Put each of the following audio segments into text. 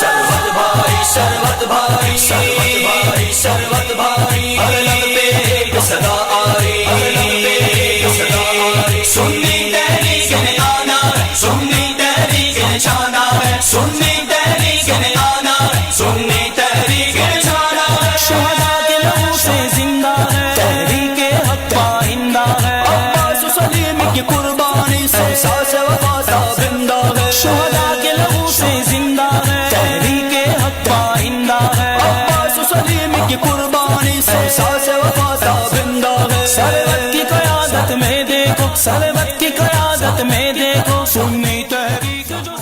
शरबत भाई शरबत भाई शरबत भाई शरबत भाई हर लब पे एक सदा आई सदा आई सुन्नी तहरीक ने आना सुन्नी तहरीक ने छाना है सुन्नी तहरीक ने आना सुन्नी तहरीक ने छाना है शहदा के लहू से जिंदा है तहरीक हक पाइंदा है अब्बास सलीम की कुर्बानी से सास वफा ताबिंदा है शहदा के लहू से जिंदा है तहरीक हक पाइंदा है अब्बास सलीम की कुर्बानी से सास वफा ताबिंदा है सरवत की क़यादत में देखो सरवत की क़यादत में देखो सुन्नी तहरीक जो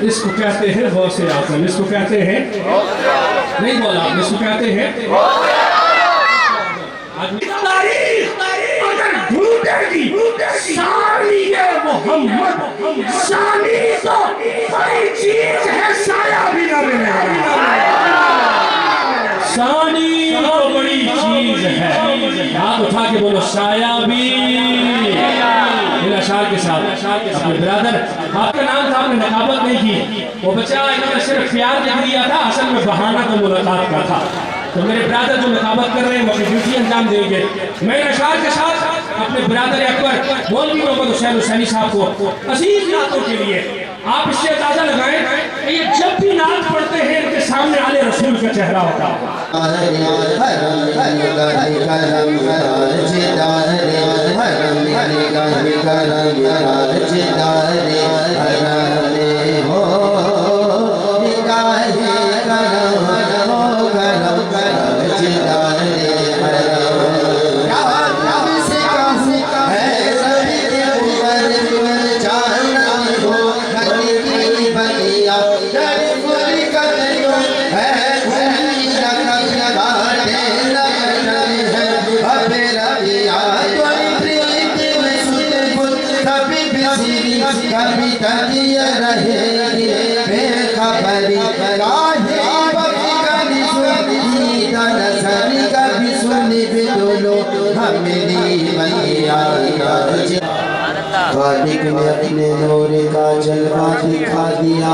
इसको कहते हैं गौसे आज़म इसको कहते हैं नहीं बोला आपने इसको कहते हैं अगर ढूंढेगी शानी मोहम्मद शानी तो बड़ी चीज है साया भी ना मिलेगा शानी तो बड़ी चीज है हाथ उठा के बोलो साया भी अशार के साथ अपने ब्रदर आपका नाम था आपने नकाबत नहीं की वो बच्चा इन्होंने सिर्फ प्यार दिखा दिया था असल में बहाना तो मुलाकात का था तो मेरे ब्रदर जो नकाबत कर रहे हैं वो अपनी ड्यूटी अंजाम देंगे मैं अशार के साथ अपने ब्रदर अकबर मौलवी मोहम्मद हुसैन हुसैनी साहब को अजीज नातों के लिए आप इससे अंदाजा लगाएं कि ये जब भी नात पढ़ते हैं इनके सामने आले रसूल का चेहरा होता है खालिक ने अपने नूर का जलवा दिखा दिया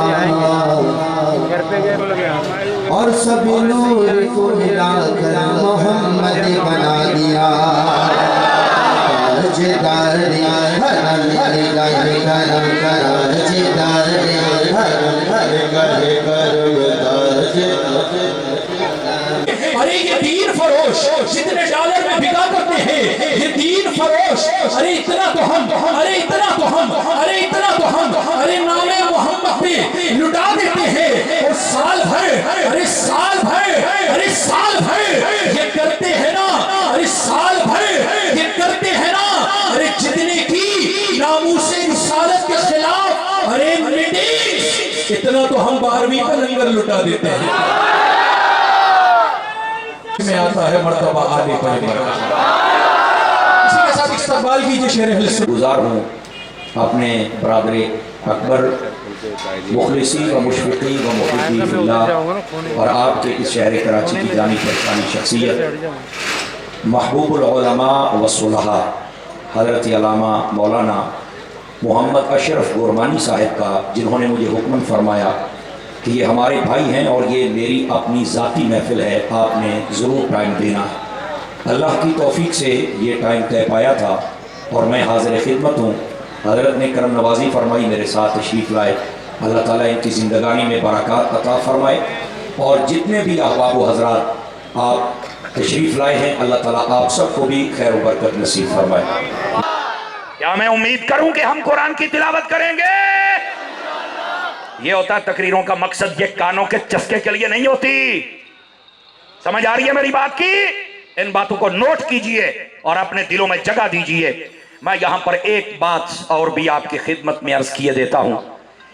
और सभी नूर को मिलाकर मोहम्मद बना दिया अरे ये दीन फरोश जितने डॉलर में बिका करते हैं ये दीन फरोश अरे इतना तो हम अरे इतना तो हम अरे इतना तो हम अरे नामे मोहम्मद पे लुटा देते हैं और साल भर अरे साल भर अरे साल भर ये करते हैं ना अरे साल भर ये करते हैं ना अरे जितने की नामूसे रिसालत के खिलाफ अरे मीटिंग इतना तो हम 12वीं का लंगर लुटा देते हैं में आता है मर्तबा आने पर इसी के साथ इस्तकबाल कीजिए शेर हिल्स गुजार हूँ अपने बरादर अकबर मुखलिसी व मुशफ़िक़ी व मुहिब्बी फिल्लाह और आपके इस शहर कराची की जानी पहचानी शख्सियत महबूबुल उलमा व सुलहा हज़रत अल्लामा मौलाना मोहम्मद अशरफ गोरमानी साहब का जिन्होंने मुझे हुक्म फरमाया कि ये हमारे भाई हैं और ये मेरी अपनी ज़ाती महफ़िल है आपने ज़रूर टाइम देना है अल्लाह की तौफ़ीक़ से ये टाइम तय पाया था और मैं हाज़िर खिदमत हूँ हज़रत ने करम नवाज़ी फरमाई मेरे साथ तशरीफ़ लाए अल्लाह ताला इनकी ज़िंदगानी में बरक़ात अता फ़रमाए और जितने भी अहबाब व हज़रात आप तशरीफ़ लाए हैं अल्लाह ताला आप सबको भी खैर व बरकत नसीब फरमाए। क्या मैं उम्मीद करूं कि हम कुरान की तिलावत करेंगे? ये होता है तकरीरों का मकसद, ये कानों के चस्के के लिए नहीं होती। समझ आ रही है मेरी बात की? इन बातों को नोट कीजिए और अपने दिलों में जगह दीजिए। मैं यहां पर एक बात और भी आपकी खिदमत में अर्ज किए देता हूं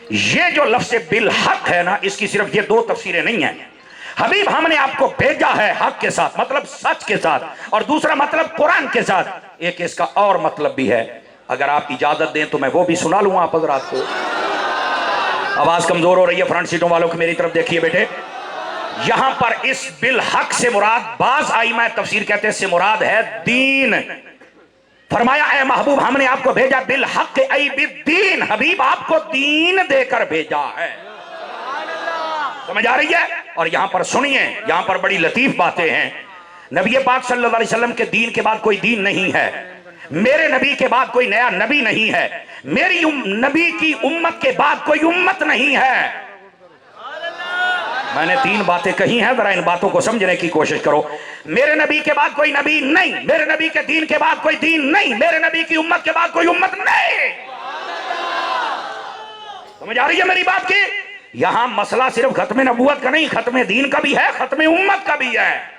ये जो लफ्ज़ बिल हक है ना, इसकी सिर्फ ये दो तफसीरें नहीं है। हबीब हमने आपको भेजा है हक के साथ, मतलब सच के साथ, और दूसरा मतलब कुरान के साथ। एक इसका और मतलब भी है, अगर आप इजाजत दें तो मैं वो भी सुना लूँ आप हजरात को। आवाज कमजोर हो रही है फ्रंट सीटों वालों की, मेरी तरफ देखिए बेटे। यहां पर इस बिल हक से मुराद, बाज आइमा तफसीर कहते हैं से मुराद है दीन। फरमाया ए महबूब हमने आपको भेजा बिल हक आई बिद्दीन, हबीब आपको दीन देकर भेजा है। समझ आ रही है? और यहां पर सुनिए, यहां पर बड़ी लतीफ बातें हैं। नबी पाक सल्लल्लाहु अलैहि वसल्लम के दीन के बाद कोई दीन नहीं है, मेरे नबी के बाद कोई नया नबी नहीं है, मेरी नबी की उम्मत के बाद कोई उम्मत नहीं है। मैंने 3 बातें कही हैं, जरा इन बातों को समझने की कोशिश करो। मेरे नबी के बाद कोई नबी नहीं, मेरे नबी के दीन के बाद कोई दीन नहीं, मेरे नबी की उम्मत के बाद कोई उम्मत नहीं। समझ आ रही है मेरी बात की? यहां मसला सिर्फ खत्म नबूवत का नहीं, खत्म दीन का भी है, खत्म उम्मत का भी है।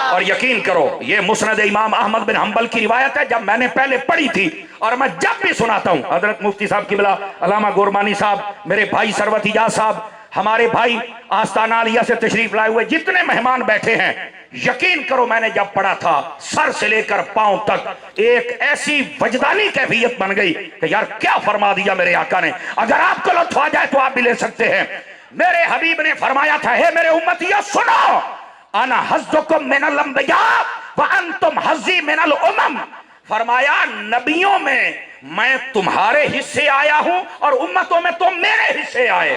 और यकीन करो, ये मुस्नद इमाम अहमद बिन हंबल की रिवायत है। जब मैंने पहले पढ़ी थी और मैं जब भी सुनाता हूं, हजरत मुफ्ती साहब किबला अल्लामा गोरमानी साहब, मेरे भाई सरवत इजाज साहब, हमारे भाई आस्ताना आलिया से तशरीफ लाए हुए जितने मेहमान बैठे हैं, यकीन करो मैंने जब पढ़ा था सर से लेकर पांव तक एक ऐसी वजदानी कैफियत बन गई कि यार क्या फरमा दिया मेरे आका ने। अगर आपको लुत्फ आ जाए तो आप भी ले सकते हैं। मेरे हबीब ने फरमाया था, हे मेरे उम्मतियों सुनो, अना हज़्ज़ुकुम मिनल अंबिया व अंतुम हज़्ज़ी मिनल उमम। फरमाया नबियों में मैं तुम्हारे हिस्से आया हूं और उम्मतों में तुम मेरे हिस्से आए।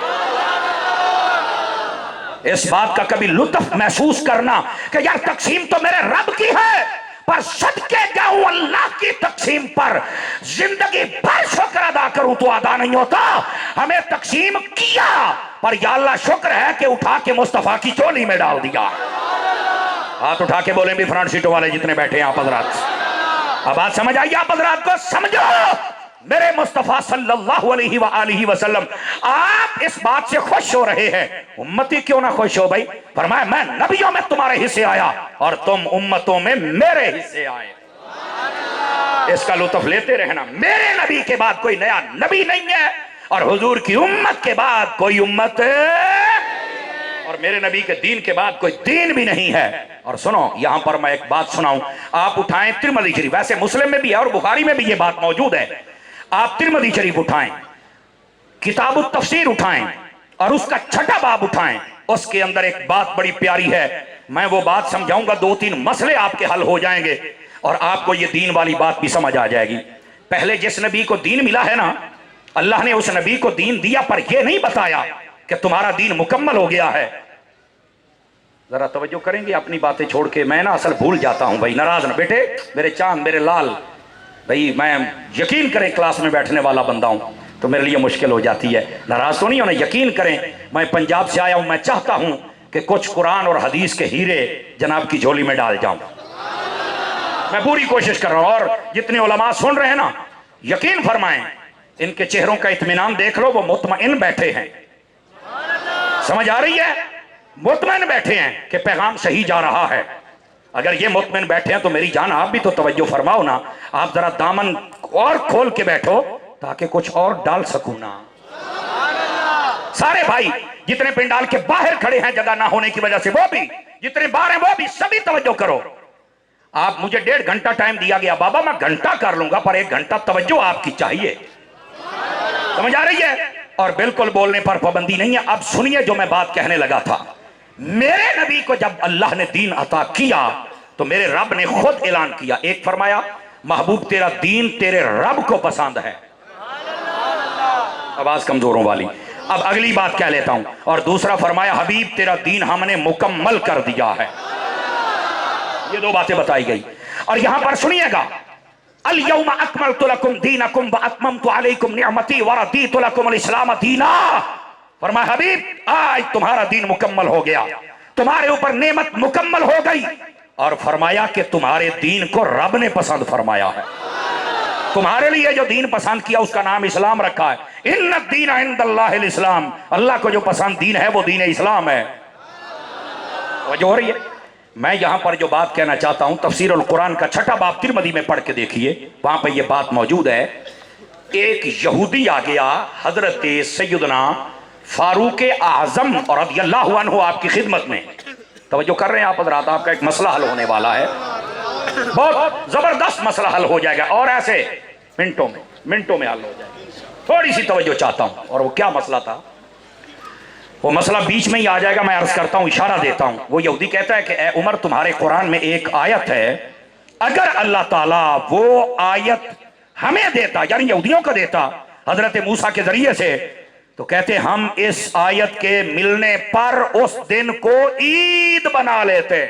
इस बात का कभी लुत्फ महसूस करना कि यार तकसीम तो मेरे रब की है, पर सदके जाऊं अल्लाह की तकसीम पर, जिंदगी भर शुक्र अदा करूं तो अदा नहीं होता। हमें तकसीम किया, पर या अल्लाह शुक्र है कि उठा के मुस्तफा की चोली में डाल दिया। हाथ उठा के बोले भी फ्रंट सीटों वाले जितने बैठे हैं आप हजरात, अब बात समझ आई आप हजरात को? समझो मेरे मुस्तफा सल्लल्लाहु अलैहि वसल्लम, आप इस बात से खुश हो रहे हैं, उम्मती क्यों ना खुश हो भाई। फरमाया मैं नबियों में तुम्हारे हिस्से आया और तुम उम्मतों में मेरे हिस्से आए। इसका लुत्फ लेते रहना। मेरे नबी के बाद कोई नया नबी नहीं है और हुजूर की उम्मत के बाद कोई उम्मत, और मेरे नबी के दीन के बाद कोई दीन भी नहीं है। और सुनो, यहां पर मैं एक बात सुनाऊं, आप उठाएं तिरमिज़ी शरीफ, वैसे मुस्लिम में भी है और बुखारी में भी ये बात मौजूद है। आप तिरमिज़ी शरीफ उठाएं, किताबुत तफसीर उठाएं और उसका 6ठा बाब उठाएं, उसके अंदर एक बात बड़ी प्यारी है। मैं वो बात समझाऊंगा, 2-3 मसले आपके हल हो जाएंगे और आपको ये दीन वाली बात भी समझ आ जाएगी। पहले जिस नबी को दीन मिला है ना, अल्लाह ने उस नबी को दीन दिया, पर यह नहीं बताया कि तुम्हारा दीन मुकम्मल हो गया है। जरा तवज्जो करेंगे अपनी बातें छोड़ के, मैं ना असल भूल जाता हूं भाई, नाराज ना बेटे, मेरे चांद मेरे लाल भाई, मैं यकीन करें क्लास में बैठने वाला बंदा हूं तो मेरे लिए मुश्किल हो जाती है। नाराज तो नहीं होना, यकीन करें मैं पंजाब से आया हूं, मैं चाहता हूं कि कुछ कुरान और हदीस के हीरे जनाब की झोली में डाल जाऊं, मैं पूरी कोशिश कर रहा हूं। और जितने उलमा सुन रहे हैं ना, यकीन फरमाएं, इनके चेहरों का इत्मीनान देख लो, वो मुतमइन बैठे हैं। समझ आ रही है? मुतमइन बैठे हैं कि पैगाम सही जा रहा है। अगर ये मुतमइन बैठे हैं तो मेरी जान आप भी तो तवज्जो फरमाओ ना, आप जरा दामन और खोल के बैठो ताकि कुछ और डाल सकूं ना। सारे भाई जितने पिंडाल के बाहर खड़े हैं जगह ना होने की वजह से, वो भी जितने बाहर हैं वो भी सभी तवज्जो करो। आप मुझे 1.5 घंटा टाइम दिया गया, बाबा मैं घंटा कर लूंगा, पर 1 घंटा तवज्जो आपकी चाहिए। समझ आ रही है? और बिल्कुल बोलने पर पाबंदी नहीं है। अब सुनिए जो मैं बात कहने लगा था। मेरे नबी को जब अल्लाह ने दीन अता किया तो मेरे रब ने खुद ऐलान किया, एक फरमाया महबूब तेरा दीन तेरे रब को पसंद है। आवाज कमजोरों वाली, अब अगली बात कह लेता हूं। और दूसरा फरमाया हबीब तेरा दीन हमने मुकम्मल कर दिया है। ये 2 बातें बताई गई। और यहां पर सुनिएगा, अल यौमा अकमलतु लकुम दीनकुम व अतममतु अलैकुम निअमती व रदीतु लकुमुल इस्लाम दीना। फरमाया हबीब आज तुम्हारा दीन मुकम्मल हो गया, तुम्हारे ऊपर नेमत मुकम्मल हो गई। और फरमाया कि तुम्हारे दीन को रब ने पसंद फरमाया है। तुम्हारे लिए जो दीन पसंद किया उसका नाम इस्लाम रखा है। इन्ना दीन इंदल्लाहिल इस्लाम, अल्लाह को जो पसंद दीन है वो दीन इस्लाम है। जो हो रही है, मैं यहां पर जो बात कहना चाहता हूं, तफसीरुल कुरान का 6ठा बाब तिरमिज़ी में पढ़ के देखिए, वहां पर यह बात मौजूद है। एक यहूदी आ गया हजरत सैयदना फारूक आजम और रज़ियल्लाहु अन्हु आपकी खिदमत में। तवज्जो कर रहे हैं आप हजरात, आपका एक मसला हल होने वाला है, बहुत जबरदस्त मसला हल हो जाएगा और ऐसे मिनटों में हल हो जाएगा। थोड़ी सी तवज्जो चाहता हूं। और वो क्या मसला था, वो मसला बीच में ही आ जाएगा, मैं अर्ज करता हूं, इशारा देता हूं। वो यहूदी कहता है कि ए उमर, तुम्हारे कुरान में एक आयत है, अगर अल्लाह ताला वो आयत हमें देता, यानी यहूदियों को देता हजरत मूसा के जरिए से, तो कहते हम इस आयत के मिलने पर उस दिन को ईद बना लेते।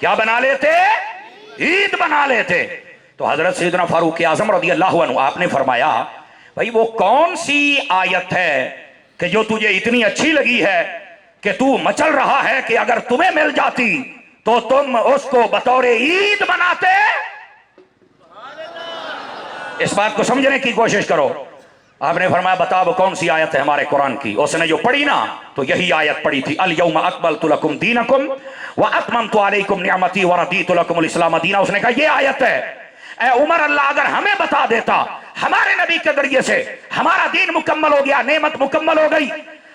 क्या बना लेते? ईद बना लेते। तो हजरत सैयदना फारूक आजम रज़ियल्लाहु अन्हु आपने फरमाया, भाई वो कौन सी आयत है कि जो तुझे इतनी अच्छी लगी है कि तू मचल रहा है कि अगर तुम्हें मिल जाती तो तुम उसको बतौर ईद बनाते? इस बात को समझने की कोशिश करो। आपने फरमाया बता वो कौन सी आयत है हमारे कुरान की। उसने जो पढ़ी ना तो यही आयत पढ़ी थी, अल यौमा अकमलतु लकुम दीनकुम व अतममतु अलैकुम निअमती व रदीतु लकुमुल इस्लाम दीना। उसने कहा ये आयत है। ए उमर, अल्लाह अगर हमें बता देता हमारे नबी के जरिए से हमारा दीन मुकम्मल हो गया, नेमत मुकम्मल हो गई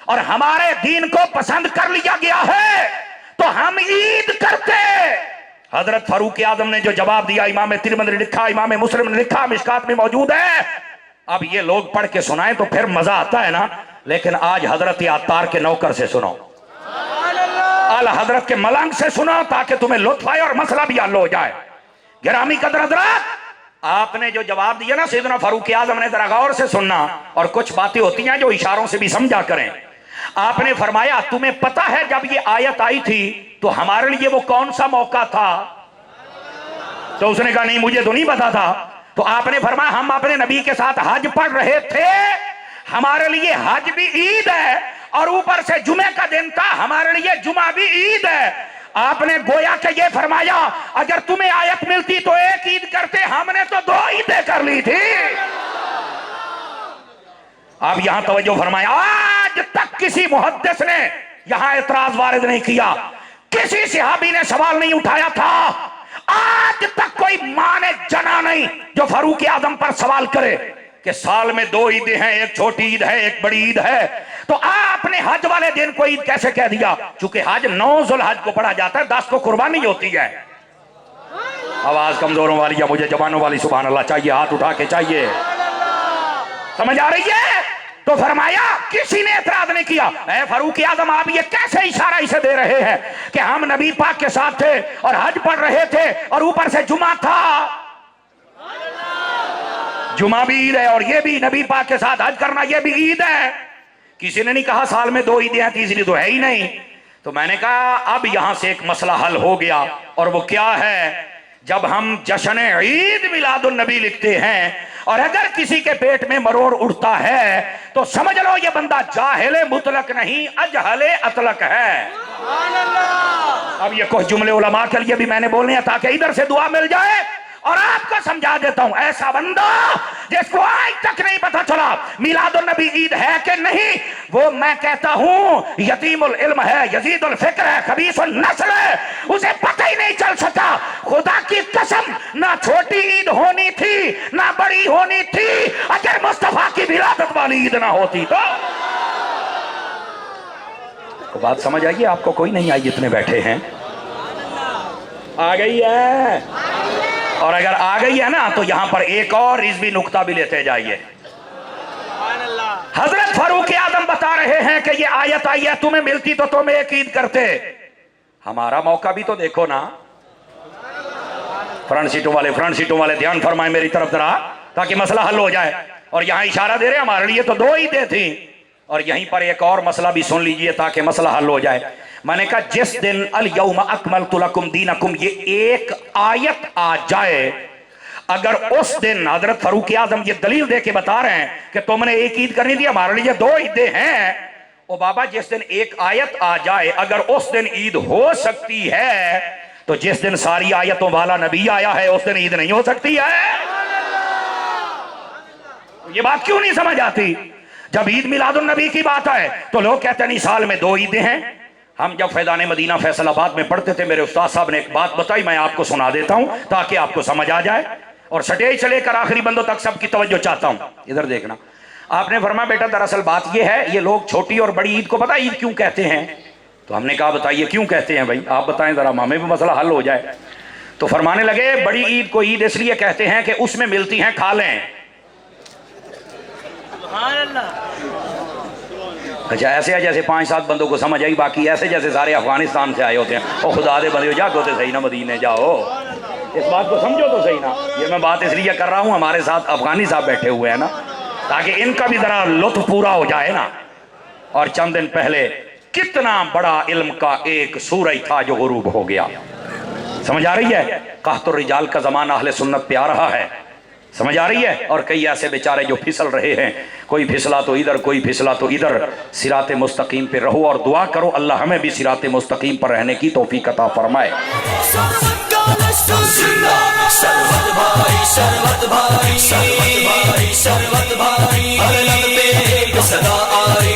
और हमारे दीन को पसंद कर लिया गया है तो हम ईद करते। हजरत फारूक आजम ने जो जवाब दिया, इमाम तिरमिज़ी ने लिखा, इमाम मुस्लिम ने लिखा, मिशकात में मौजूद है। अब ये लोग पढ़ के सुनाएं तो फिर मजा आता है ना, लेकिन आज हजरत अत्तार के नौकर से सुनो, आला हजरत के मलंग से सुनो, ताकि तुम्हें लुत्फ आए और मसला भी हल हो जाए। गिरामी कदर हजरत, आपने जो जवाब दिया ना सैयदना फारूक आजम ने, जरा गौर से सुनना, और कुछ बातें होती हैं जो इशारों से भी समझा करें। आपने फरमाया तुम्हें पता है जब ये आयत आई थी तो हमारे लिए वो कौन सा मौका था? तो उसने कहा नहीं मुझे तो नहीं पता था। तो आपने फरमाया हम अपने नबी के साथ हज पढ़ रहे थे, हमारे लिए हज भी ईद है और ऊपर से जुमे का दिन था, हमारे लिए जुमा भी ईद है। आपने गोया के ये फरमाया अगर तुम्हें आयत मिलती तो एक ईद करते, हमने तो दो ईदें कर ली थी। अब यहां तवज्जो फरमाया, आज तक किसी मुहद्दिस ने यहां एतराज वारिद नहीं किया, किसी सहाबी ने सवाल नहीं उठाया था, आज तक कोई मां ने जना नहीं जो फारूक आजम पर सवाल करे कि साल में दो ईदें हैं, एक छोटी ईद है एक बड़ी ईद है, तो आपने हज वाले दिन को ईद कैसे कह दिया? चूंकि हज 9 ज़ुल्हज को पढ़ा जाता है, 10 को कुर्बानी होती है। आवाज कमजोरों वाली या मुझे जवानों वाली सुभान अल्लाह चाहिए, हाथ उठा के चाहिए, समझ आ रही है? तो फरमाया किसी ने एतराज नहीं किया। ऐ फारूक आजम, आप ये कैसे इशारा इसे दे रहे हैं कि हम नबी पाक के साथ थे और हज पढ़ रहे थे और ऊपर से जुमा था? जुमा भी ईद है और ये भी नबी पाक के साथ हज करना ये भी ईद है। किसी ने नहीं कहा साल में दो ईदें हैं, तीसरी तो है ही नहीं। तो मैंने कहा अब यहां से एक मसला हल हो गया, और वो क्या है? जब हम जश्न ईद मिलादुन नबी लिखते हैं और अगर किसी के पेट में मरोड़ उठता है तो समझ लो ये बंदा जाहिले मुतलक नहीं, अजहले अतलक है। अब ये कुछ जुमले उलमा के लिए भी मैंने बोलने हैं ताकि इधर से दुआ मिल जाए। और आपको समझा देता हूं, ऐसा बंदा जिसको आज तक नहीं पता चला मिलादुन नबी ईद है कि नहीं, वो मैं कहता हूं यतीमुल इल्म है, यजीदुल फिक्र है, खबीसुल नस्ल है, उसे पता ही नहीं चल सका। खुदा की कसम, ना छोटी ईद होनी थी ना बड़ी होनी थी अगर मुस्तफा की विलादत वाली ईद ना होती तो। बात समझ आइए आपको? कोई नहीं आई, जितने बैठे हैं आ गई है। और अगर आ गई है ना तो यहां पर एक और रिजवी नुक्ता भी लेते जाइए। हजरत फारूक आजम बता रहे हैं कि ये आयत आई है, तुम्हें मिलती तो तुम एक ईद करते। हमारा मौका भी तो देखो ना। फ्रंट सीटों वाले ध्यान फरमाए मेरी तरफ जरा, ताकि मसला हल हो जाए। और यहां इशारा दे रहे हमारे लिए तो दो ईदें थी, और यहीं पर एक और मसला भी सुन लीजिए ताकि मसला हल हो जाए। मैंने कहा जिस दिन अल यौमा अकमलतु लकुम दीनकुम ये एक आयत आ जाए, अगर उस दिन हजरत फारूक आजम ये दलील दे के बता रहे हैं कि तुमने एक ईद करनी थी, हमारे लिए दो ईदें हैं। ओ बाबा, जिस दिन एक आयत आ जाए अगर उस दिन ईद हो सकती है तो जिस दिन सारी आयतों वाला नबी आया है उस दिन ईद नहीं हो सकती है? ये बात क्यों नहीं समझ आती? जब ईद मिलादुन नबी की बात है तो लोग कहते नहीं साल में दो ईदें हैं। हम जब फैजान मदीना फैसलाबाद में पढ़ते थे, मेरे उस्ताद साहब ने एक बात बताई, मैं आपको सुना देता हूं ताकि आपको समझ आ जाए। और स्टेज से लेकर आखिरी बंदों तक सबकी तवज्जो चाहता हूं। इधर देखना। आपने फरमाया बेटा दरअसल बात यह है, ये लोग छोटी और बड़ी ईद को पता ईद क्यों कहते हैं? तो हमने कहा बताइए क्यों कहते हैं भाई, आप बताएं जरा, हमें भी मसला हल हो जाए। तो फरमाने लगे बड़ी ईद को ईद इसलिए कहते हैं कि उसमें मिलती हैं खालें। अच्छा ऐसे है जैसे 5-7 बंदों को समझ आई, बाकी ऐसे जैसे सारे अफगानिस्तान से आए होते हैं। और खुदा दे बंदे जागो तो सही ना, मदीने जाओ, इस बात को समझो तो सही ना। ये मैं बात इसलिए कर रहा हूँ, हमारे साथ अफगानी साहब बैठे हुए हैं ना, ताकि इनका भी जरा लुत्फ पूरा हो जाए ना। और चंद दिन पहले कितना बड़ा इल्म का एक सूरज था जो गुरूब हो गया, समझ आ रही है? कहतुर रिजाल का जमाना अहले सुन्नत पे आ रहा है, समझ आ रही है? और कई ऐसे बेचारे जो फिसल रहे हैं, कोई फिसला तो इधर कोई फिसला तो इधर। सिराते मुस्तकीम पे रहो और दुआ करो अल्लाह हमें भी सिराते मुस्तकीम पर रहने की तौफीक अता फरमाए। शरवत भाई शरवत भाई शरवत भाई शरवत भाई, हर लब पे एक सदा आ रही।